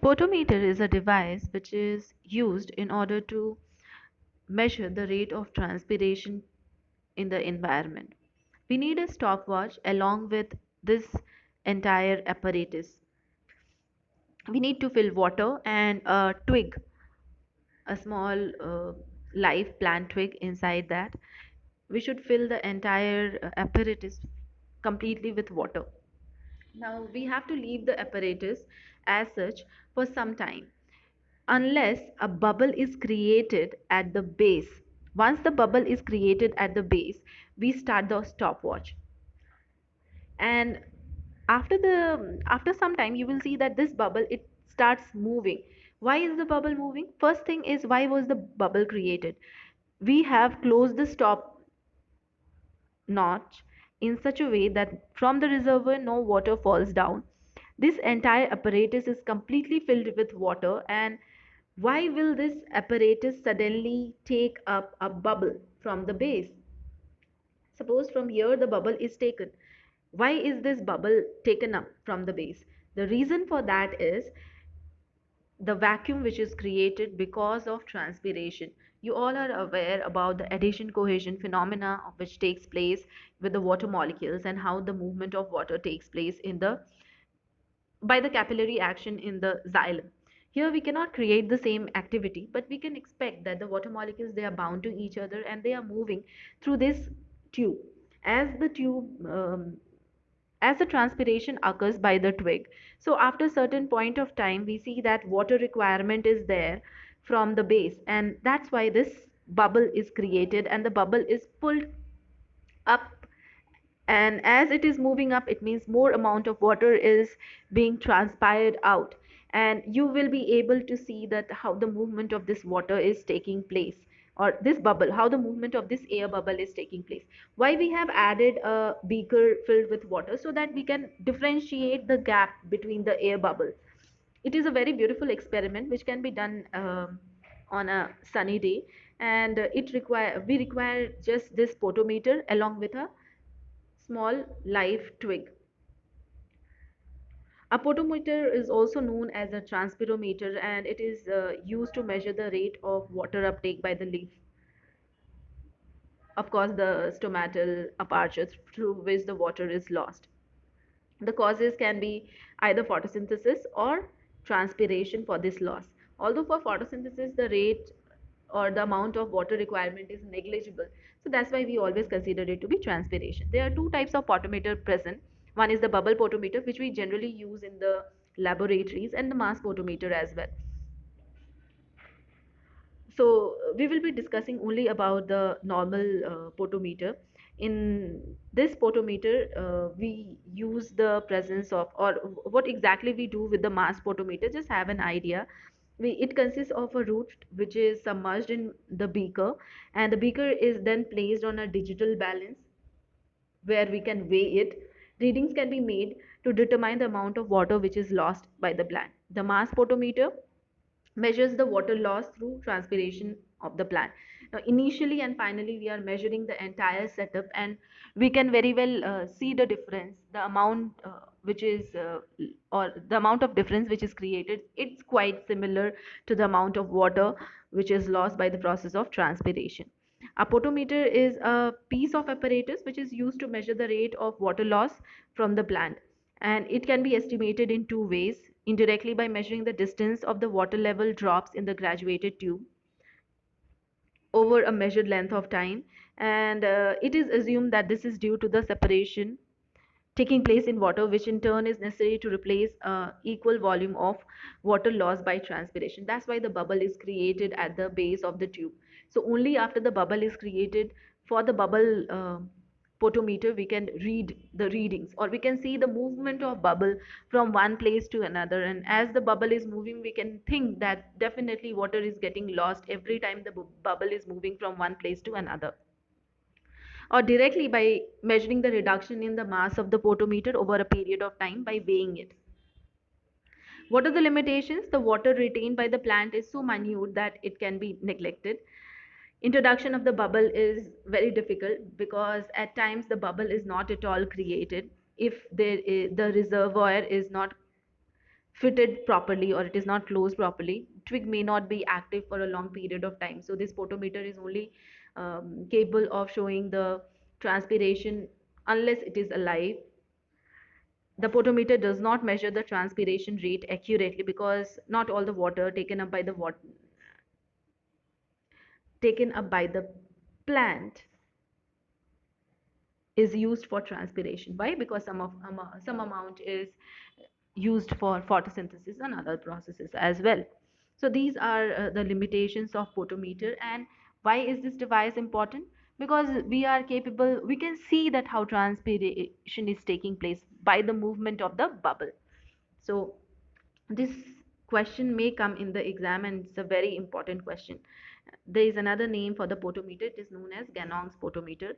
Potometer is a device which is used in order to measure the rate of transpiration in the environment. We need a stopwatch along with this entire apparatus. We need to fill water and a twig, a small live plant twig inside that. We should fill the entire apparatus completely with water. Now we have to leave the apparatus as such for some time unless a bubble is created at the base. Once the bubble is created at the base, we start the stopwatch. And after some time you will see that this bubble it starts moving. Why is the bubble moving? First thing is, why was the bubble created? We have closed the stop notch in such a way that from the reservoir no water falls down. This entire apparatus is completely filled with water, and why will this apparatus suddenly take up a bubble from the base? Suppose from here the bubble is taken. Why is this bubble taken up from the base? The reason for that is the vacuum which is created because of transpiration. You all are aware about the adhesion cohesion phenomena of which takes place with the water molecules and how the movement of water takes place in the by the capillary action in the xylem. Here we cannot create the same activity, but we can expect that the water molecules they are bound to each other and they are moving through this tube. As the tube as the transpiration occurs by the twig, so after certain point of time we see that water requirement is there from the base, and that's why this bubble is created and the bubble is pulled up. And as it is moving up, it means more amount of water is being transpired out, and you will be able to see that how the movement of this water is taking place, or this bubble, how the movement of this air bubble is taking place. Why we have added a beaker filled with water? So that we can differentiate the gap between the air bubble. It is a very beautiful experiment which can be done on a sunny day, and we require just this potometer along with a small live twig. A potometer is also known as a transpirometer, and it is used to measure the rate of water uptake by the leaf. Of course, the stomatal aperture through which the water is lost. The causes can be either photosynthesis or transpiration for this loss. Although for photosynthesis, the rate or the amount of water requirement is negligible. So that's why we always consider it to be transpiration. There are two types of potometer present. One is the bubble potometer, which we generally use in the laboratories, and the mass potometer as well. So we will be discussing only about the normal potometer. In this potometer, we use the presence of, or what exactly we do with the mass potometer, just have an idea. It consists of a root which is submerged in the beaker, and the beaker is then placed on a digital balance where we can weigh it. Readings can be made to determine the amount of water which is lost by the plant. The mass potometer measures the water loss through transpiration of the plant. Now, initially and finally, we are measuring the entire setup, and we can very well see the difference, the amount which is, or the amount of difference which is created. It's quite similar to the amount of water which is lost by the process of transpiration. A potometer is a piece of apparatus which is used to measure the rate of water loss from the plant, and it can be estimated in two ways: indirectly by measuring the distance of the water level drops in the graduated tube over a measured length of time, and it is assumed that this is due to the separation taking place in water, which in turn is necessary to replace equal volume of water lost by transpiration. That's why the bubble is created at the base of the tube. So only after the bubble is created, for the bubble potometer, we can read the readings, or we can see the movement of bubble from one place to another. And as the bubble is moving, we can think that definitely water is getting lost every time the bubble is moving from one place to another, or directly by measuring the reduction in the mass of the potometer over a period of time by weighing it. What are the limitations? The water retained by the plant is so minute that it can be neglected. Introduction of the bubble is very difficult because at times the bubble is not at all created if the reservoir is not fitted properly or it is not closed properly, twig may not be active for a long period of time. So this photometer is only capable of showing the transpiration unless it is alive. The potometer does not measure the transpiration rate accurately because not all the water taken up by the plant is used for transpiration. Why? Because some amount is used for photosynthesis and other processes as well. So these are the limitations of photometer. And why is this device important? Because we can see that how transpiration is taking place by the movement of the bubble. So this question may come in the exam and it's a very important question. There is another name for the potometer. It is known as Ganong's potometer.